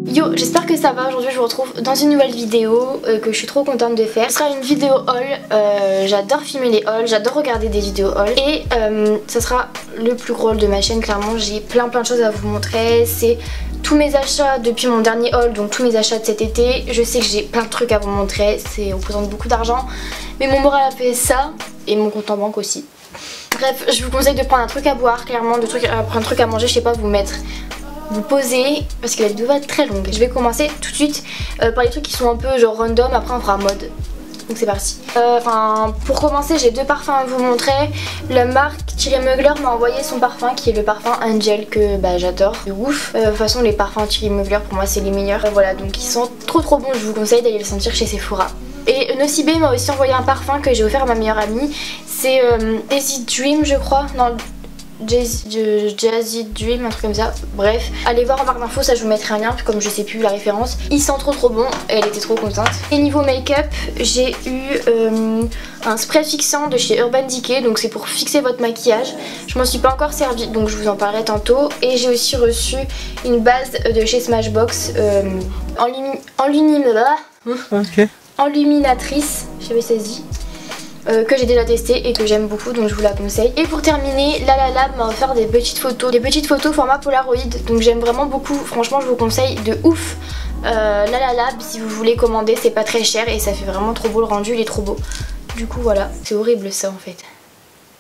Yo, j'espère que ça va. Aujourd'hui je vous retrouve dans une nouvelle vidéo que je suis trop contente de faire. Ce sera une vidéo haul, j'adore filmer les hauls, j'adore regarder des vidéos haul. Et ça sera le plus gros haul de ma chaîne, clairement. J'ai plein de choses à vous montrer. C'est tous mes achats depuis mon dernier haul, donc tous mes achats de cet été. Je sais que j'ai plein de trucs à vous montrer, ça représente beaucoup d'argent. Mais mon moral a fait ça, et mon compte en banque aussi. Bref, je vous conseille de prendre un truc à boire, clairement, prendre un truc à manger, je sais pas, vous poser, parce que la vidéo va être très longue. Je vais commencer tout de suite par les trucs qui sont un peu genre random, après on fera mode. Donc c'est parti. Pour commencer, j'ai deux parfums à vous montrer. La marque Thierry Mugler m'a envoyé son parfum qui est le parfum Angel que j'adore de ouf. De toute façon les parfums Thierry Mugler pour moi c'est les meilleurs. Voilà, donc ils sont trop bons, je vous conseille d'aller les sentir chez Sephora. Et Nocibé m'a aussi envoyé un parfum que j'ai offert à ma meilleure amie. C'est Daisy Dream je crois. Non, Jazzy Dream, un truc comme ça. Bref, allez voir en barre d'infos, ça je vous mettrai un lien comme je sais plus la référence. Il sent trop bon, elle était trop contente. Et niveau make-up, j'ai eu un spray fixant de chez Urban Decay, donc c'est pour fixer votre maquillage. Je m'en suis pas encore servi, donc je vous en parlerai tantôt. Et j'ai aussi reçu une base de chez Smashbox enluminatrice, j'avais saisi. Que j'ai déjà testé et que j'aime beaucoup, donc je vous la conseille. Et pour terminer, La La Lab m'a offert des petites photos format Polaroid, donc j'aime vraiment beaucoup. Franchement je vous conseille de ouf La La Lab si vous voulez commander, c'est pas très cher et ça fait vraiment trop beau, le rendu il est trop beau. Du coup voilà, c'est horrible ça en fait.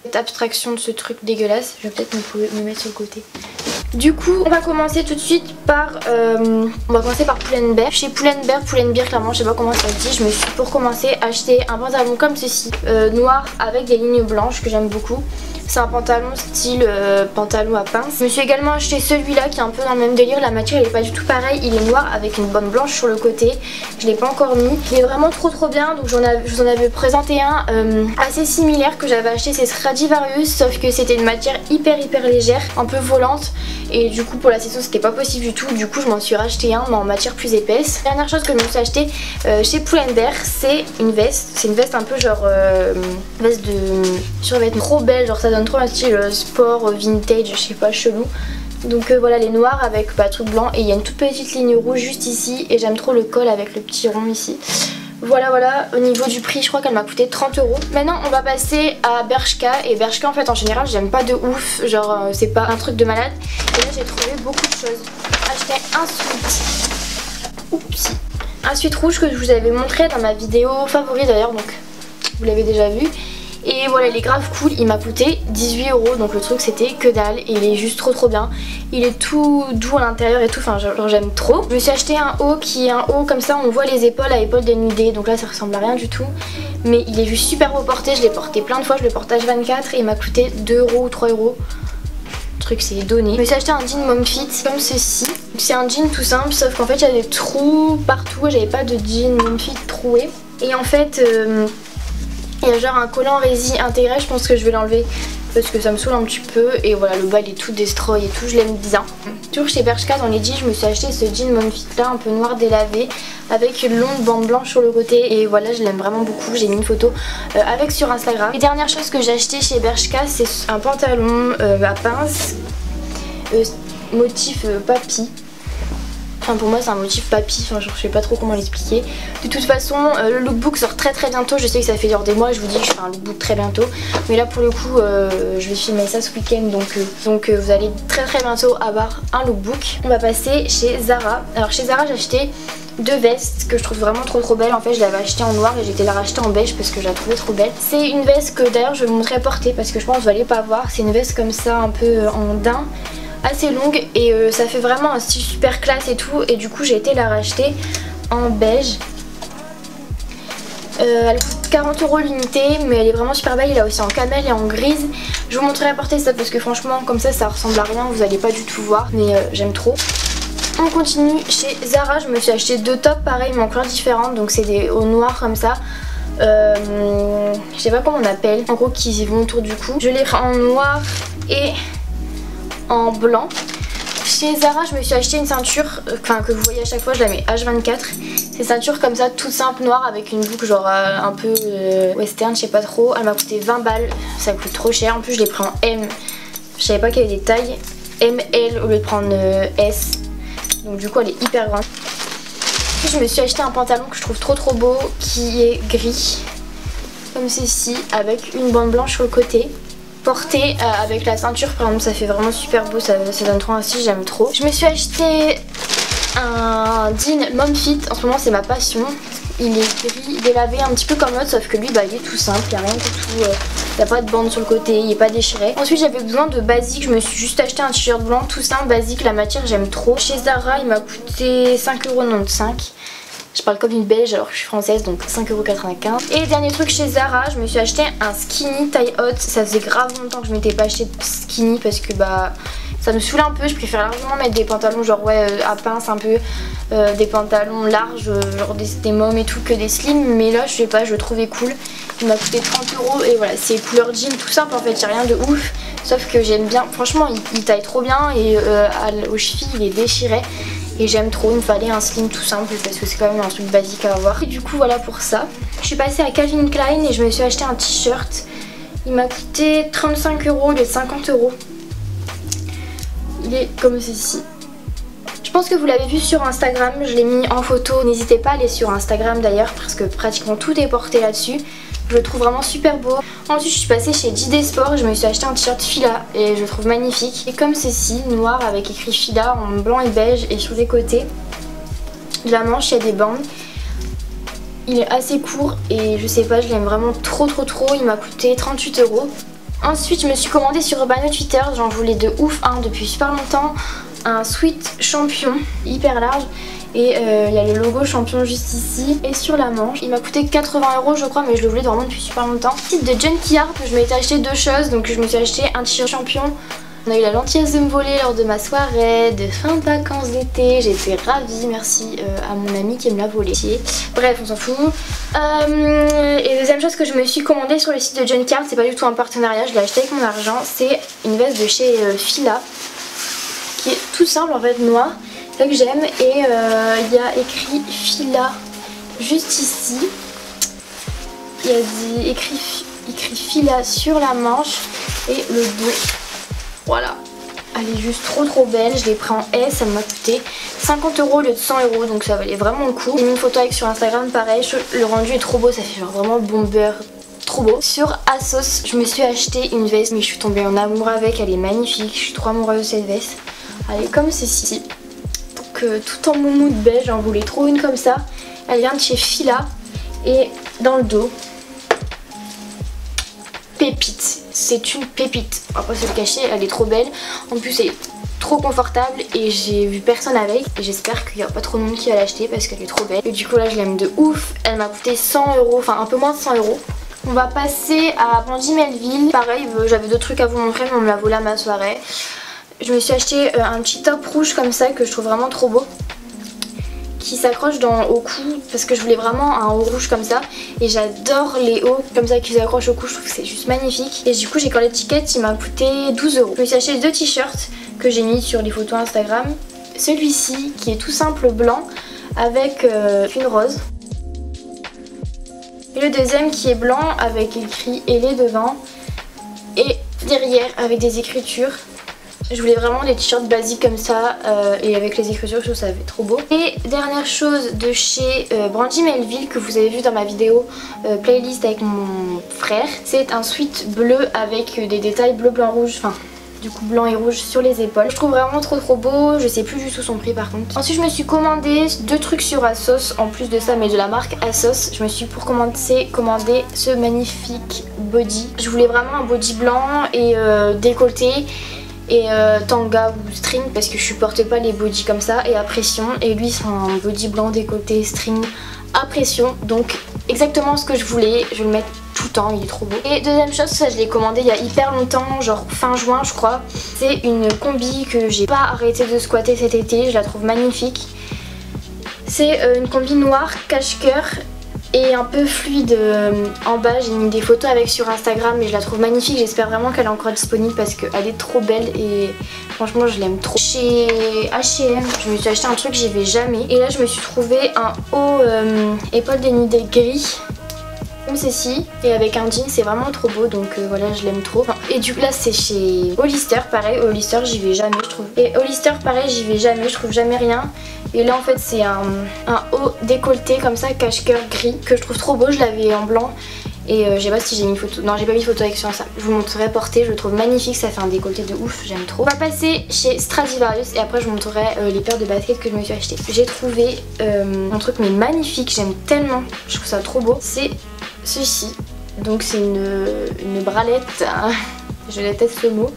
Cette abstraction de ce truc dégueulasse, je vais peut-être me mettre sur le côté. Du coup on va commencer tout de suite par Pull&Bear. Chez Pull&Bear clairement je sais pas comment ça se dit. Je me suis pour commencer acheté un pantalon comme ceci, noir avec des lignes blanches que j'aime beaucoup. C'est un pantalon style pantalon à pince. Je me suis également acheté celui-là qui est un peu dans le même délire. La matière elle est pas du tout pareil, il est noir avec une bande blanche sur le côté. Je l'ai pas encore mis. Il est vraiment trop bien, donc je vous en avais présenté un assez similaire que j'avais acheté, c'est Stradivarius, sauf que c'était une matière hyper légère, un peu volante. Et du coup pour la saison c'était pas possible du tout. Du coup je m'en suis racheté un mais en matière plus épaisse. Dernière chose que je me suis acheté chez Pull&Bear, c'est une veste. C'est une veste un peu genre veste de survêtement trop belle, genre ça donne trop un style sport, vintage, je sais pas, chelou. Donc voilà, les noirs avec truc blanc et il y a une toute petite ligne rouge juste ici et j'aime trop le col avec le petit rond ici. Voilà, au niveau du prix je crois qu'elle m'a coûté 30 €. Maintenant on va passer à Bershka. Et Bershka en fait en général j'aime pas de ouf, genre c'est pas un truc de malade. Et là j'ai trouvé beaucoup de choses. J'ai acheté un sweat rouge que je vous avais montré dans ma vidéo favori d'ailleurs, donc vous l'avez déjà vu. Et voilà, il est grave cool, il m'a coûté 18 €, donc le truc c'était que dalle et il est juste trop bien. Il est tout doux à l'intérieur et tout, enfin genre j'aime trop. Je me suis acheté un haut qui est un haut comme ça, on voit les épaules à épaules dénudées, donc là ça ressemble à rien du tout. Mais il est juste super beau porté, je l'ai porté plein de fois, je le porte H24 et il m'a coûté 2 € ou 3 €. Le truc c'est donné. Je me suis acheté un jean Momfit comme ceci. C'est un jean tout simple, sauf qu'en fait il y a des trous partout, j'avais pas de jean Momfit troué. Et en fait... il y a genre un collant résine intégré, je pense que je vais l'enlever parce que ça me saoule un petit peu. Et voilà, le bas il est tout destroy et tout, je l'aime bien. Toujours chez Bershka dans les jeans, je me suis acheté ce jean Momfit là, un peu noir délavé avec une longue bande blanche sur le côté. Et voilà, je l'aime vraiment beaucoup, j'ai mis une photo avec sur Instagram. Et dernière chose que j'ai acheté chez Bershka, c'est un pantalon à pince motif papy. Enfin, pour moi c'est un motif papy, enfin je sais pas trop comment l'expliquer. De toute façon le lookbook sort très bientôt, je sais que ça fait genre des mois, je vous dis que je fais un lookbook très bientôt. Mais là pour le coup je vais filmer ça ce week-end, donc vous allez très bientôt avoir un lookbook. On va passer chez Zara. Alors chez Zara j'ai acheté deux vestes que je trouve vraiment trop belles. En fait je l'avais acheté en noir et j'ai été la racheter en beige parce que je la trouvais trop belle. C'est une veste que d'ailleurs je vais vous montrer porter parce que je pense que vous allez pas voir. C'est une veste comme ça un peu en daim, assez longue et ça fait vraiment un style super classe et tout. Et du coup j'ai été la racheter en beige. Elle coûte 40 € l'unité, mais elle est vraiment super belle. Il y a aussi en camel et en grise. Je vous montrerai porter ça parce que franchement comme ça ressemble à rien, vous allez pas du tout voir, mais j'aime trop. On continue chez Zara, je me suis acheté deux tops pareil mais en couleurs différentes, donc c'est des au noir comme ça. Je sais pas comment on appelle, en gros qui vont autour du cou. Je les ferai en noir et en blanc. Chez Zara je me suis acheté une ceinture, que vous voyez à chaque fois, je la mets H24. C'est une ceinture comme ça toute simple noire avec une boucle genre un peu western, je sais pas trop. Elle m'a coûté 20 balles, ça coûte trop cher. En plus je l'ai pris en M, je savais pas qu'il y avait des tailles. ML au lieu de prendre S. Donc du coup elle est hyper grande. Puis je me suis acheté un pantalon que je trouve trop beau qui est gris. Comme ceci avec une bande blanche sur le côté. Porté avec la ceinture par exemple ça fait vraiment super beau, ça donne trop ainsi, j'aime trop. Je me suis acheté un jean Mom Fit, en ce moment c'est ma passion. Il est gris, délavé un petit peu comme l'autre sauf que lui bah il est tout simple, il n'y a rien du tout, il n'y a pas de bande sur le côté, il n'est pas déchiré. Ensuite j'avais besoin de basique, je me suis juste acheté un t-shirt blanc tout simple, basique, la matière j'aime trop. Chez Zara il m'a coûté 5,95 €. Je parle comme une belge alors que je suis française donc 5,95 €. Et dernier truc chez Zara, je me suis acheté un skinny taille haute. Ça faisait grave longtemps que je m'étais pas acheté de skinny parce que bah ça me saoule un peu. Je préfère largement mettre des pantalons genre ouais à pince un peu, des pantalons larges genre des mômes et tout que des slim. Mais là je sais pas, je le trouvais cool. Il m'a coûté 30 € et voilà c'est couleur jean tout simple en fait, il n'y a rien de ouf. Sauf que j'aime bien, franchement il taille trop bien et aux chevilles il est déchiré. Et j'aime trop, il me fallait un slim tout simple parce que c'est quand même un truc basique à avoir. Et du coup voilà pour ça. Je suis passée à Calvin Klein et je me suis acheté un t-shirt. Il m'a coûté 35 € au lieu de 50 €. Il est comme ceci. Je pense que vous l'avez vu sur Instagram, je l'ai mis en photo. N'hésitez pas à aller sur Instagram d'ailleurs parce que pratiquement tout est porté là-dessus. Je le trouve vraiment super beau. Ensuite je suis passée chez JD Sport et je me suis acheté un t-shirt Fila et je le trouve magnifique. Et comme ceci, noir avec écrit Fila en blanc et beige et sur les côtés de la manche il y a des bandes. Il est assez court et je sais pas, je l'aime vraiment trop. Il m'a coûté 38 €. Ensuite je me suis commandé sur Urban Outfitters, j'en voulais de ouf depuis super longtemps. Un sweat champion hyper large. Et il y a le logo champion juste ici et sur la manche. Il m'a coûté 80 € je crois mais je le voulais vraiment depuis super longtemps. Site de Junkyard, je m'étais acheté deux choses. Donc je me suis acheté un t-shirt champion. On a eu la gentillesse de me voler lors de ma soirée de fin de vacances d'été. J'étais ravie, merci à mon ami qui me l'a volé. Bref on s'en fout. Et deuxième chose que je me suis commandée sur le site de Junkyard, c'est pas du tout un partenariat, je l'ai acheté avec mon argent. C'est une veste de chez Fila qui est tout simple en fait, noire. Que j'aime et il y a écrit Fila juste ici. Il y a écrit Fila sur la manche et le dos. Voilà. Elle est juste trop belle. Je l'ai pris en S, elle m'a coûté 50 € au lieu de 100 € donc ça valait vraiment le coup. J'ai mis une photo avec sur Instagram pareil. Le rendu est trop beau, ça fait genre vraiment bomber. Trop beau. Sur ASOS, je me suis acheté une veste mais je suis tombée en amour avec. Elle est magnifique. Je suis trop amoureuse de cette veste. Elle est comme ceci. Tout en moumoute beige, j'en voulais trop une comme ça. Elle vient de chez Fila et dans le dos, pépite, c'est une pépite, on va pas se le cacher, elle est trop belle. En plus elle est trop confortable et j'ai vu personne avec et j'espère qu'il n'y a pas trop de monde qui va l'acheter parce qu'elle est trop belle. Et du coup là je l'aime de ouf, elle m'a coûté 100 €, enfin un peu moins de 100 €. On va passer à Brandy Melville. Pareil, j'avais d'autres trucs à vous montrer mais on me l'a volé à ma soirée. Je me suis acheté un petit top rouge comme ça que je trouve vraiment trop beau, qui s'accroche au cou parce que je voulais vraiment un haut rouge comme ça et j'adore les hauts comme ça qui s'accrochent au cou, je trouve que c'est juste magnifique. Et du coup j'ai collé l'étiquette, il m'a coûté 12 €. Je me suis acheté deux t-shirts que j'ai mis sur les photos Instagram. Celui-ci qui est tout simple blanc avec une rose. Et le deuxième qui est blanc avec écrit Elé devant et derrière avec des écritures. Je voulais vraiment des t-shirts basiques comme ça et avec les écritures, je trouve ça fait trop beau. Et dernière chose de chez Brandy Melville que vous avez vu dans ma vidéo playlist avec mon frère, c'est un sweat bleu avec des détails bleu, blanc, rouge, enfin du coup blanc et rouge sur les épaules. Je trouve vraiment trop beau, je sais plus du tout son prix par contre. Ensuite je me suis commandé deux trucs sur ASOS en plus de ça mais de la marque ASOS. Je me suis pour commencer commandé ce magnifique body. Je voulais vraiment un body blanc et décolleté et tanga ou string parce que je supporte pas les bodys comme ça et à pression, et lui c'est un body blanc décolleté string à pression, donc exactement ce que je voulais. Je vais le mettre tout le temps, il est trop beau. Et deuxième chose, ça je l'ai commandé il y a hyper longtemps, genre fin juin je crois. C'est une combi que j'ai pas arrêté de squatter cet été, je la trouve magnifique. C'est une combi noire cache-cœur et un peu fluide en bas. J'ai mis des photos avec sur Instagram et je la trouve magnifique. J'espère vraiment qu'elle est encore disponible parce qu'elle est trop belle et franchement je l'aime trop. Chez H&M je me suis acheté un truc que j'y vais jamais et là je me suis trouvé un haut épaule dénudé gris comme ceci et avec un jean, c'est vraiment trop beau, donc voilà, je l'aime trop. Et du coup là c'est chez Hollister, pareil, Hollister j'y vais jamais je trouve. Et Hollister pareil, j'y vais jamais, je trouve jamais rien. Et là en fait c'est un haut décolleté comme ça, cache-cœur gris, que je trouve trop beau, je l'avais en blanc. Et je sais pas si j'ai mis une photo, non j'ai pas mis de photo avec sur ça. Je vous montrerai porté, je le trouve magnifique, ça fait un décolleté de ouf, j'aime trop. On va passer chez Stradivarius et après je vous montrerai les paires de baskets que je me suis achetées. J'ai trouvé un truc mais magnifique, j'aime tellement, je trouve ça trop beau. C'est ceci, donc c'est une bralette, hein. Je déteste ce mot,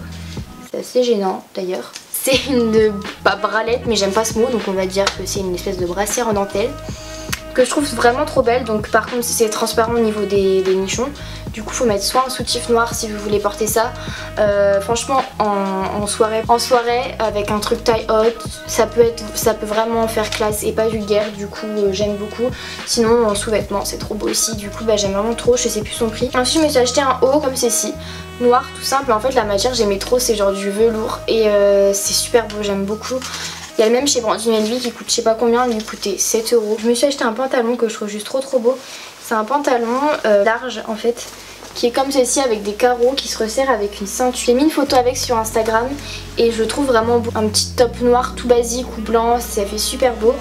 c'est assez gênant d'ailleurs. C'est une pas bralette mais j'aime pas ce mot, donc on va dire que c'est une espèce de brassière en dentelle que je trouve vraiment trop belle. Donc par contre c'est transparent au niveau des nichons, du coup faut mettre soit un soutif noir si vous voulez porter ça. Franchement en soirée avec un truc taille haute, ça peut vraiment faire classe et pas vulgaire, du coup j'aime beaucoup. Sinon en sous-vêtements c'est trop beau aussi, du coup j'aime vraiment trop, je sais plus son prix. Ensuite je me suis acheté un haut comme ceci, noir tout simple. En fait la matière j'aimais trop, c'est genre du velours et c'est super beau, j'aime beaucoup. Il y a le même chez Brandine Elvie qui coûte je sais pas combien, il coûtait 7 €. Je me suis acheté un pantalon que je trouve juste trop beau. C'est un pantalon large en fait, qui est comme ceci avec des carreaux qui se resserrent avec une ceinture. J'ai mis une photo avec sur Instagram et je le trouve vraiment beau. Un petit top noir tout basique ou blanc, ça fait super beau.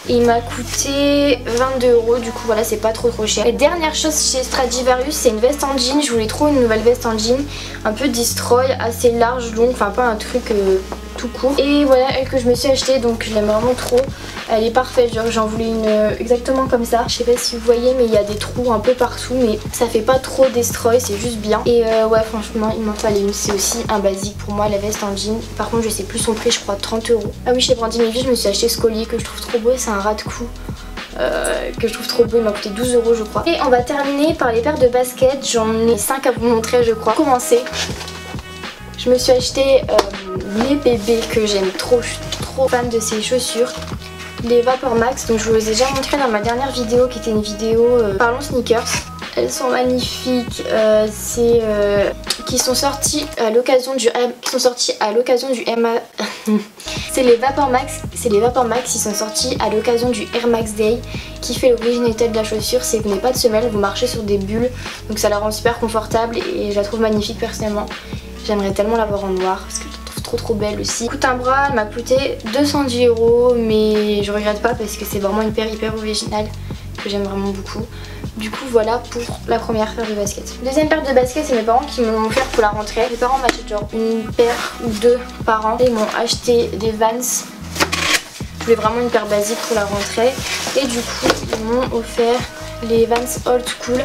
Et il m'a coûté 22 €, du coup voilà c'est pas trop cher. Et dernière chose chez Stradivarius, c'est une veste en jean. Je voulais trop une nouvelle veste en jean, un peu destroy, assez large, longue, enfin pas un truc tout court. Et voilà elle que je me suis achetée, donc je l'aime vraiment trop. Elle est parfaite, genre j'en voulais une exactement comme ça. Je sais pas si vous voyez mais il y a des trous un peu partout, mais ça fait pas trop destroy, c'est juste bien. Et ouais franchement il m'en fallait une, c'est aussi un basique pour moi la veste en jean. Par contre je sais plus son prix, je crois 30 €. Ah oui chez Brandine Elvie je me suis acheté ce collier que je trouve trop beau, c'est un ras de cou. Que je trouve trop beau, il m'a coûté 12 € je crois. Et on va terminer par les paires de baskets, j'en ai 5 à vous montrer je crois. Pour commencer, je me suis acheté les bébés que j'aime trop, je suis trop fan de ces chaussures. Les Vapor Max, donc je vous les ai déjà montré dans ma dernière vidéo qui était une vidéo parlons sneakers. Elles sont magnifiques, qui sont sorties à l'occasion du MA. C'est les Vapor Max, ils sont sortis à l'occasion du Air Max Day. Qui fait l'originalité de la chaussure, c'est que vous n'avez pas de semelle, vous marchez sur des bulles, donc ça la rend super confortable et je la trouve magnifique personnellement. J'aimerais tellement l'avoir en noir parce que je la trouve trop belle aussi. Coûte un bras, elle m'a coûté 210 €, mais je regrette pas parce que c'est vraiment une paire hyper originale que j'aime vraiment beaucoup. Du coup voilà pour la première paire de baskets. Deuxième paire de baskets, c'est mes parents qui m'ont offert pour la rentrée. Mes parents m'achètent genre une paire ou deux par an. Ils m'ont acheté des Vans. Je voulais vraiment une paire basique pour la rentrée. Et du coup ils m'ont offert les Vans Old School.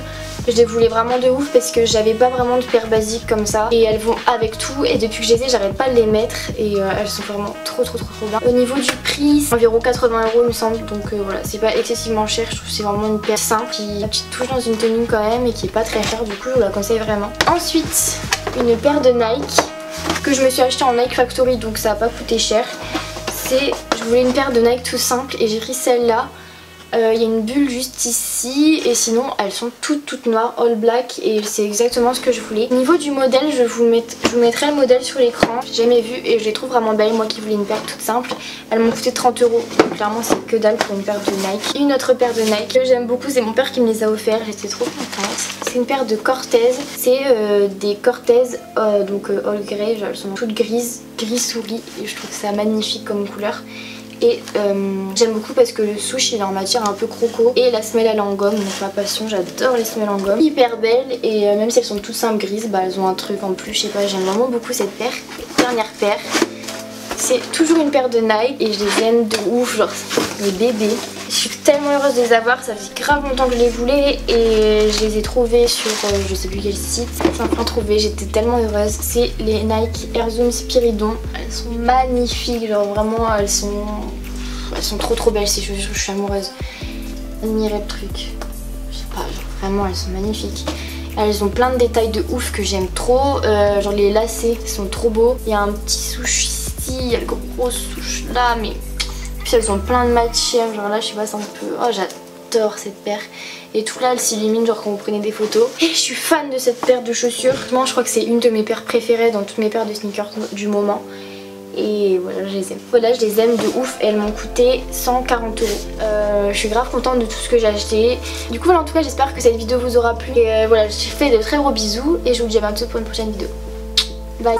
Je les voulais vraiment de ouf parce que j'avais pas vraiment de paires basiques comme ça. Et elles vont avec tout et depuis que je les ai j'arrête pas de les mettre. Et elles sont vraiment trop bien. Au niveau du prix, c'est environ 80 € il me semble. Donc voilà, c'est pas excessivement cher. Je trouve que c'est vraiment une paire simple qui a une petite touche dans une tenue quand même et qui est pas très chère. Du coup je vous la conseille vraiment. Ensuite une paire de Nike que je me suis acheté en Nike Factory, donc ça a pas coûté cher. Je voulais une paire de Nike tout simple et j'ai pris celle-là. Il y a une bulle juste ici et sinon elles sont toutes noires, all black, et c'est exactement ce que je voulais. Au niveau du modèle, je vous mettrai le modèle sur l'écran. J'ai jamais vu et je les trouve vraiment belles, moi qui voulais une paire toute simple. Elles m'ont coûté 30 €, donc clairement c'est que dalle pour une paire de Nike. Une autre paire de Nike que j'aime beaucoup, c'est mon père qui me les a offerts, j'étais trop contente. C'est une paire de Cortez, c'est des Cortez donc all grey, elles sont toutes grises, gris souris, et je trouve ça magnifique comme couleur. Et j'aime beaucoup parce que le souche il est en matière un peu croco et la semelle elle est en gomme, donc ma passion, j'adore les semelles en gomme. Hyper belles et même si elles sont toutes simples grises, bah elles ont un truc en plus, je sais pas, j'aime vraiment beaucoup cette paire. Et dernière paire, c'est toujours une paire de Nike et je les aime de ouf, genre mes bébés. Je suis tellement heureuse de les avoir, ça fait grave longtemps que je les voulais et je les ai trouvés sur je sais plus quel site. J'ai enfin trouvé, j'étais tellement heureuse. C'est les Nike Air Zoom Spiridon. Elles sont magnifiques, genre vraiment elles sont trop belles ces chaussures, je suis amoureuse. Admirez le truc, je sais pas, genre, vraiment elles sont magnifiques. Elles ont plein de détails de ouf que j'aime trop, genre les lacets sont trop beaux. Il y a un petit souche ici, il y a le gros souche là, mais puis elles ont plein de matières, genre là je sais pas, c'est un peu... Oh j'adore cette paire. Et tout là elle s'illumine genre quand vous prenez des photos. Et je suis fan de cette paire de chaussures. Moi je crois que c'est une de mes paires préférées dans toutes mes paires de sneakers du moment. et voilà, je les aime. Voilà, je les aime de ouf et elles m'ont coûté 140 euros. Je suis grave contente de tout ce que j'ai acheté. Du coup voilà, en tout cas j'espère que cette vidéo vous aura plu. Et voilà, je vous fais de très gros bisous et je vous dis à bientôt pour une prochaine vidéo. Bye.